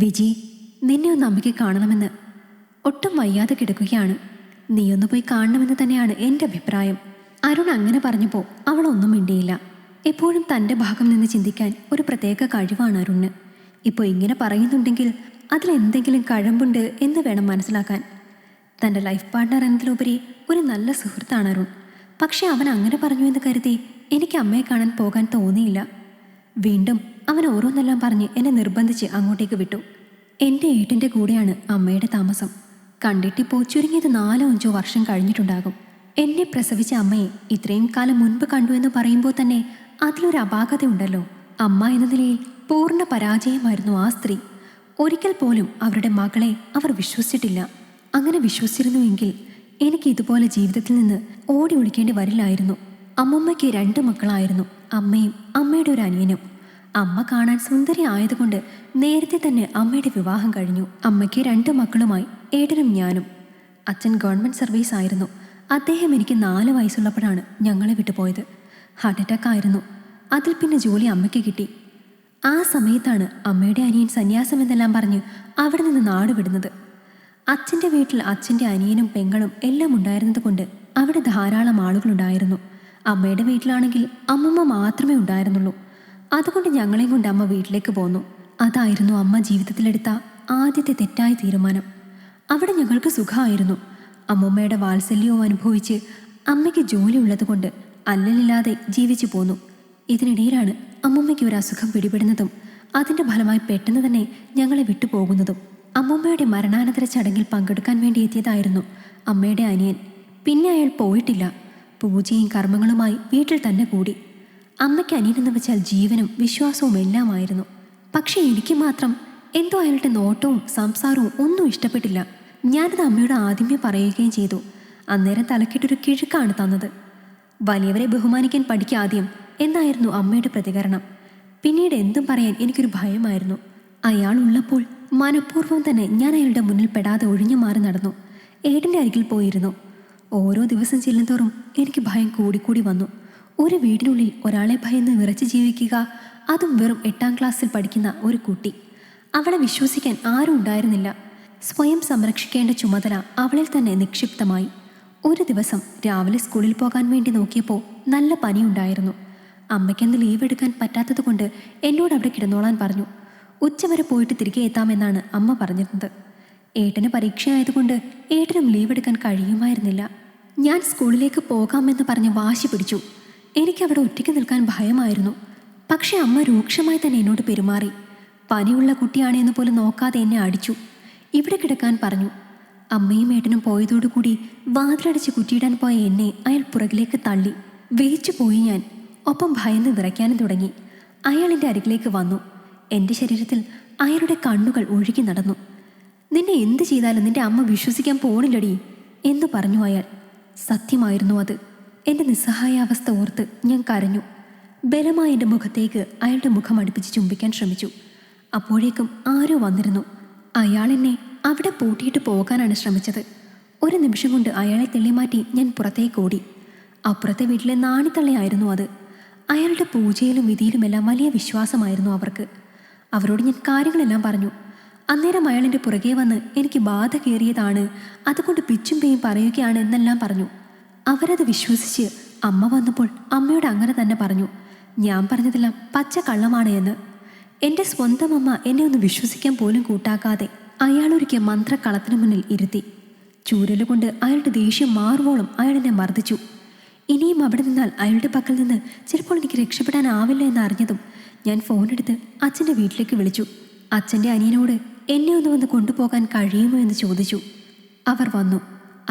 വിജി, നിന്നെ ഒന്ന് അമ്മയ്ക്ക് കാണണമെന്ന്. ഒട്ടും വയ്യാതെ കിടക്കുകയാണ്. നീയൊന്ന് പോയി കാണണമെന്ന് തന്നെയാണ് എൻ്റെ അഭിപ്രായം. അരുൺ അങ്ങനെ പറഞ്ഞപ്പോൾ അവളൊന്നും മിണ്ടിയില്ല. എപ്പോഴും തൻ്റെ ഭാഗം നിന്ന് ചിന്തിക്കാൻ ഒരു പ്രത്യേക കഴിവാണ് അരുണിന്. ഇപ്പോൾ ഇങ്ങനെ പറയുന്നുണ്ടെങ്കിൽ അതിലെന്തെങ്കിലും കഴമ്പുണ്ട് എന്ന് വേണം മനസ്സിലാക്കാൻ. തൻ്റെ ലൈഫ് പാർട്ട്ണർ എന്നതിലുപരി ഒരു നല്ല സുഹൃത്താണ് അരുൺ. പക്ഷെ അവൻ അങ്ങനെ പറഞ്ഞു എന്ന് കരുതി എനിക്ക് അമ്മയെ കാണാൻ പോകാൻ തോന്നിയില്ല. വീണ്ടും അവൻ ഓരോന്നെല്ലാം പറഞ്ഞ് എന്നെ നിർബന്ധിച്ച് അങ്ങോട്ടേക്ക് വിട്ടു. എൻ്റെ ഏട്ടൻ്റെ കൂടെയാണ് അമ്മയുടെ താമസം. കണ്ടിട്ടിപ്പോൾ ചുരുങ്ങിയത് 4-5 വർഷം കഴിഞ്ഞിട്ടുണ്ടാകും. എന്നെ പ്രസവിച്ച അമ്മയെ ഇത്രയും കാലം മുൻപ് കണ്ടു എന്ന് പറയുമ്പോൾ തന്നെ അതിലൊരു അപാകതയുണ്ടല്ലോ. അമ്മ എന്ന നിലയിൽ പൂർണ്ണ പരാജയമായിരുന്നു ആ സ്ത്രീ. ഒരിക്കൽ പോലും അവരുടെ മകളെ അവർ വിശ്വസിച്ചിട്ടില്ല. അങ്ങനെ വിശ്വസിച്ചിരുന്നുവെങ്കിൽ എനിക്ക് ഇതുപോലെ ജീവിതത്തിൽ നിന്ന് ഓടി ഒളിക്കേണ്ടി വരില്ലായിരുന്നു. അമ്മമ്മയ്ക്ക് 2 മക്കളായിരുന്നു, അമ്മയും അമ്മയുടെ ഒരു അനിയനും. അമ്മ കാണാൻ സുന്ദരി ആയതുകൊണ്ട് നേരത്തെ തന്നെ അമ്മയുടെ വിവാഹം കഴിഞ്ഞു. അമ്മയ്ക്ക് 2 മക്കളുമായി ഏട്ടനും ഞാനും. അച്ഛൻ ഗവൺമെൻറ് സർവീസ് ആയിരുന്നു. അദ്ദേഹം എനിക്ക് 4 വയസ്സുള്ളപ്പോഴാണ് ഞങ്ങളെ വിട്ടുപോയത്. ഹാർട്ട് അറ്റാക്ക് ആയിരുന്നു. അതിൽ പിന്നെ ജോലി അമ്മയ്ക്ക് കിട്ടി. ആ സമയത്താണ് അമ്മയുടെ അനിയൻ സന്യാസം എന്നെല്ലാം പറഞ്ഞ് അവിടെ നിന്ന് നാട് വിടുന്നത്. അച്ഛൻ്റെ വീട്ടിൽ അച്ഛൻ്റെ അനിയനും പെങ്ങളും എല്ലാം ഉണ്ടായിരുന്നത് കൊണ്ട് അവിടെ ധാരാളം ആളുകളുണ്ടായിരുന്നു. അമ്മയുടെ വീട്ടിലാണെങ്കിൽ അമ്മമ്മ മാത്രമേ ഉണ്ടായിരുന്നുള്ളൂ. അതുകൊണ്ട് ഞങ്ങളെയും കൊണ്ട് അമ്മ വീട്ടിലേക്ക് പോന്നു. അതായിരുന്നു അമ്മ ജീവിതത്തിലെടുത്ത ആദ്യത്തെ തെറ്റായ തീരുമാനം. അവിടെ ഞങ്ങൾക്ക് സുഖമായിരുന്നു. അമ്മമ്മയുടെ വാത്സല്യവും അനുഭവിച്ച് അമ്മയ്ക്ക് ജോലി ഉള്ളതുകൊണ്ട് അല്ലലില്ലാതെ ജീവിച്ചു പോന്നു. ഇതിനിടയിലാണ് അമ്മമ്മയ്ക്ക് ഒരു അസുഖം പിടിപെടുന്നതും അതിൻ്റെ ഫലമായി പെട്ടെന്ന് തന്നെ ഞങ്ങളെ വിട്ടുപോകുന്നതും. അമ്മമ്മയുടെ മരണാനന്തര ചടങ്ങിൽ പങ്കെടുക്കാൻ വേണ്ടി എത്തിയതായിരുന്നു അമ്മയുടെ അനിയൻ. പിന്നെ അയാൾ പോയിട്ടില്ല. പൂജയും കർമ്മങ്ങളുമായി വീട്ടിൽ തന്നെ കൂടി. അമ്മയ്ക്ക് അനിയനെന്ന് വെച്ചാൽ ജീവനും വിശ്വാസവും എല്ലാമായിരുന്നു. പക്ഷേ എനിക്ക് മാത്രം എന്തോ അയാളുടെ നോട്ടവും സംസാരവും ഒന്നും ഇഷ്ടപ്പെട്ടില്ല. ഞാനത് അമ്മയോട് ആദ്യമേ പറയുകയും ചെയ്തു. അന്നേരം തലക്കിട്ടൊരു കിഴുക്കാണ് തന്നത്. വലിയവരെ ബഹുമാനിക്കാൻ പഠിക്കാദ്യം എന്നായിരുന്നു അമ്മയുടെ പ്രതികരണം. പിന്നീട് എന്തും പറയാൻ എനിക്കൊരു ഭയമായിരുന്നു. അയാൾ ഉള്ളപ്പോൾ മനഃപൂർവ്വം തന്നെ ഞാൻ അയാളുടെ മുന്നിൽ പെടാതെ ഒഴിഞ്ഞു മാറി നടന്നു. ഏട്ടൻ്റെ അരികിൽ പോയിരുന്നു. ഓരോ ദിവസം ചെല്ലുന്തോറും എനിക്ക് ഭയം കൂടിക്കൂടി വന്നു. ഒരു വീടിനുള്ളിൽ ഒരാളെ ഭയന്ന് വിറച്ച് ജീവിക്കുക, അതും വെറും 8ാം ക്ലാസ്സിൽ പഠിക്കുന്ന ഒരു കുട്ടി. അവളെ വിശ്വസിക്കാൻ ആരും ഉണ്ടായിരുന്നില്ല. സ്വയം സംരക്ഷിക്കേണ്ട ചുമതല അവളിൽ തന്നെ നിക്ഷിപ്തമായി. ഒരു ദിവസം രാവിലെ സ്കൂളിൽ പോകാൻ വേണ്ടി നോക്കിയപ്പോൾ നല്ല പനിയുണ്ടായിരുന്നു. അമ്മയ്ക്കെന്ന് ലീവ് എടുക്കാൻ പറ്റാത്തത് കൊണ്ട് എന്നോട് അവിടെ കിടന്നോളാൻ പറഞ്ഞു. ഉച്ചവരെ പോയിട്ട് തിരികെ എത്താമെന്നാണ് അമ്മ പറഞ്ഞിരുന്നത്. ഏട്ടന് പരീക്ഷയായതുകൊണ്ട് ഏട്ടനും ലീവ് എടുക്കാൻ കഴിയുമായിരുന്നില്ല. ഞാൻ സ്കൂളിലേക്ക് പോകാമെന്ന് പറഞ്ഞ് വാശി പിടിച്ചു. എനിക്കവിടെ ഒറ്റയ്ക്ക് നിൽക്കാൻ ഭയമായിരുന്നു. പക്ഷെ അമ്മ രൂക്ഷമായി തന്നെ എന്നോട് പെരുമാറി. പനിയുള്ള കുട്ടിയാണെന്ന് പോലും നോക്കാതെ എന്നെ അടിച്ചു. ഇവിടെ കിടക്കാൻ പറഞ്ഞു. അമ്മയും ഏട്ടനും പോയതോടുകൂടി വാതിലടച്ച് കുറ്റിയിടാൻ പോയ എന്നെ അയാൾ പുറകിലേക്ക് തള്ളി. വേച്ചു പോയി ഞാൻ. ഒപ്പം ഭയന്ന് വിറയ്ക്കാനും തുടങ്ങി. അയാൾ എൻ്റെ അരികിലേക്ക് വന്നു. എൻ്റെ ശരീരത്തിൽ അയാളുടെ കണ്ണുകൾ ഒഴുകി നടന്നു. നിന്നെ എന്ത് ചെയ്താലും നിന്റെ അമ്മ വിശ്വസിക്കാൻ പോണില്ലടി എന്ന് പറഞ്ഞു അയാൾ. സത്യമായിരുന്നു അത്. എൻ്റെ നിസ്സഹായാവസ്ഥ ഓർത്ത് ഞാൻ കരഞ്ഞു. ബലമായി എൻ്റെ മുഖത്തേക്ക് അയാളുടെ മുഖം അടുപ്പിച്ച് ചുംബിക്കാൻ ശ്രമിച്ചു. അപ്പോഴേക്കും ആരോ വന്നിരുന്നു. അയാൾ എന്നെ അവിടെ പൂട്ടിയിട്ട് പോകാനാണ് ശ്രമിച്ചത്. ഒരു നിമിഷം കൊണ്ട് അയാളെ തെള്ളിമാറ്റി ഞാൻ പുറത്തേക്ക് ഓടി. അപ്പുറത്തെ വീട്ടിലെ നാണിത്തള്ളയായിരുന്നു അത്. അയാളുടെ പൂജയിലും വിധിയിലുമെല്ലാം വലിയ വിശ്വാസമായിരുന്നു അവർക്ക്. അവരോട് ഞാൻ കാര്യങ്ങളെല്ലാം പറഞ്ഞു. അന്നേരം അയാൾ എൻ്റെ പുറകെ വന്ന് എനിക്ക് ബാധ കയറിയതാണ്, അതുകൊണ്ട് പിച്ചും പേയും പറയുകയാണ് എന്നെല്ലാം പറഞ്ഞു. അവരത് വിശ്വസിച്ച് അമ്മ വന്നപ്പോൾ അമ്മയോട് അങ്ങനെ തന്നെ പറഞ്ഞു. ഞാൻ പറഞ്ഞതെല്ലാം പച്ച കള്ളമാണ് എന്ന്. എൻ്റെ സ്വന്തം അമ്മ എന്നെ ഒന്ന് വിശ്വസിക്കാൻ പോലും കൂട്ടാക്കാതെ അയാളൊരുക്കിയ മന്ത്രക്കളത്തിന് മുന്നിൽ ഇരുത്തി. ചൂരലുകൊണ്ട് അയാളുടെ ദേഷ്യം മാറുവോളം അയാൾ എന്നെ മർദ്ദിച്ചു. ഇനിയും അവിടെ നിന്നാൽ അയാളുടെ പക്കൽ നിന്ന് ചിലപ്പോൾ എനിക്ക് രക്ഷപ്പെടാനാവില്ല എന്നറിഞ്ഞതും ഞാൻ ഫോണെടുത്ത് അച്ഛൻ്റെ വീട്ടിലേക്ക് വിളിച്ചു. അച്ഛൻ്റെ അനിയനോട് എന്നെ ഒന്ന് വന്ന് കൊണ്ടുപോകാൻ കഴിയുമോ എന്ന് ചോദിച്ചു. അവർ വന്നു.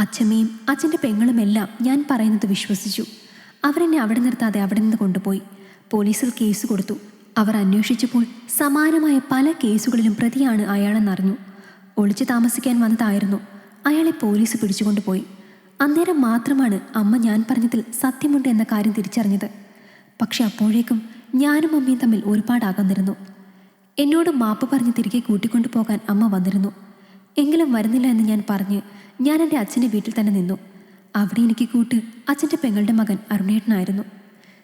അച്ഛമ്മയും അച്ഛൻ്റെ പെങ്ങളുമെല്ലാം ഞാൻ പറയുന്നത് വിശ്വസിച്ചു. അവരെന്നെ അവിടെ നിർത്താതെ അവിടെ നിന്ന് കൊണ്ടുപോയി. പോലീസിൽ കേസ് കൊടുത്തു. അവർ അന്വേഷിച്ചപ്പോൾ സമാനമായ പല കേസുകളിലും പ്രതിയാണ് അയാളെന്നറിഞ്ഞു. ഒളിച്ചു താമസിക്കാൻ വന്നതായിരുന്നു. അയാളെ പോലീസ് പിടിച്ചുകൊണ്ടുപോയി. അന്നേരം മാത്രമാണ് അമ്മ ഞാൻ പറഞ്ഞതിൽ സത്യമുണ്ട് എന്ന കാര്യം തിരിച്ചറിഞ്ഞത്. പക്ഷെ അപ്പോഴേക്കും ഞാനും അമ്മയും തമ്മിൽ ഒരുപാട് അകന്നിരുന്നു. എന്നോട് മാപ്പ് പറഞ്ഞ് തിരികെ കൂട്ടിക്കൊണ്ടു പോകാൻ അമ്മ വന്നിരുന്നു. എങ്കിലും വരുന്നില്ല എന്ന് ഞാൻ പറഞ്ഞ് ഞാൻ എൻ്റെ അച്ഛൻ്റെ വീട്ടിൽ തന്നെ നിന്നു. അവിടെ എനിക്ക് കൂട്ട് അച്ഛൻ്റെ പെങ്ങളുടെ മകൻ അരുണേട്ടനായിരുന്നു.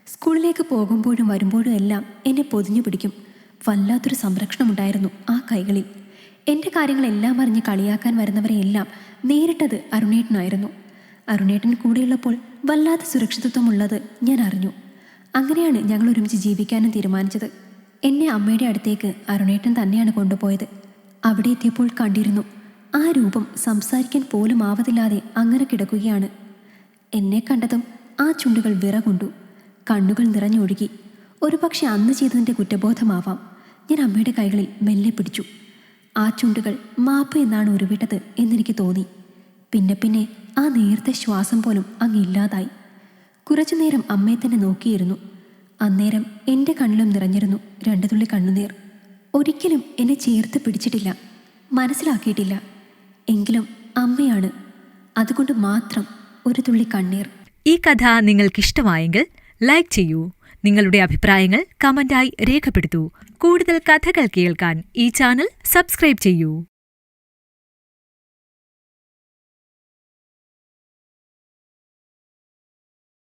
സ്കൂളിലേക്ക് പോകുമ്പോഴും വരുമ്പോഴും എല്ലാം എന്നെ പൊതിഞ്ഞു പിടിക്കും. വല്ലാത്തൊരു സംരക്ഷണമുണ്ടായിരുന്നു ആ കൈകളിൽ. എൻ്റെ കാര്യങ്ങളെല്ലാം അറിഞ്ഞ് കളിയാക്കാൻ വരുന്നവരെയെല്ലാം നേരിട്ടത് അരുണേട്ടനായിരുന്നു. അരുണേട്ടൻ കൂടെയുള്ളപ്പോൾ വല്ലാത്ത സുരക്ഷിതത്വമുള്ളത് ഞാൻ അറിഞ്ഞു. അങ്ങനെയാണ് ഞങ്ങൾ ഒരുമിച്ച് ജീവിക്കാനും തീരുമാനിച്ചത്. എന്നെ അമ്മയുടെ അടുത്തേക്ക് അരുണേട്ടൻ തന്നെയാണ് കൊണ്ടുപോയത്. അവിടെ എത്തിയപ്പോൾ കണ്ടിരുന്നു, ആ രൂപം സംസാരിക്കാൻ പോലും ആവതില്ലാതെ അങ്ങനെ കിടക്കുകയാണ്. എന്നെ കണ്ടതും ആ ചുണ്ടുകൾ വിറകൊണ്ടു, കണ്ണുകൾ നിറഞ്ഞൊഴുകി. ഒരുപക്ഷെ അന്ന് ചെയ്തതിൻ്റെ കുറ്റബോധമാവാം. ഞാൻ അമ്മയുടെ കൈകളിൽ മെല്ലെ പിടിച്ചു. ആ ചുണ്ടുകൾ മാപ്പ് എന്നാണ് ഉരുവിട്ടത് എന്നെനിക്ക് തോന്നി. പിന്നെ ആ നേരത്തെ ശ്വാസം പോലും അങ്ങില്ലാതായി. കുറച്ചുനേരം അമ്മയെ തന്നെ നോക്കിയിരുന്നു. അന്നേരം എൻ്റെ കണ്ണിലും നിറഞ്ഞിരുന്നു 2 തുള്ളി കണ്ണുനീർ. ഒരിക്കലും എന്നെ ചേർത്ത് പിടിച്ചിട്ടില്ല, മനസ്സിലാക്കിയിട്ടില്ല. എങ്കിലും അമ്മയാണ്, അതുകൊണ്ട് മാത്രം 1 തുള്ളി കണ്ണീർ. ഈ കഥ നിങ്ങൾക്കിഷ്ടമായെങ്കിൽ ലൈക്ക് ചെയ്യൂ. നിങ്ങളുടെ അഭിപ്രായങ്ങൾ കമന്റായി രേഖപ്പെടുത്തൂ. കൂടുതൽ കഥകൾ കേൾക്കാൻ ഈ ചാനൽ സബ്സ്ക്രൈബ് ചെയ്യൂ.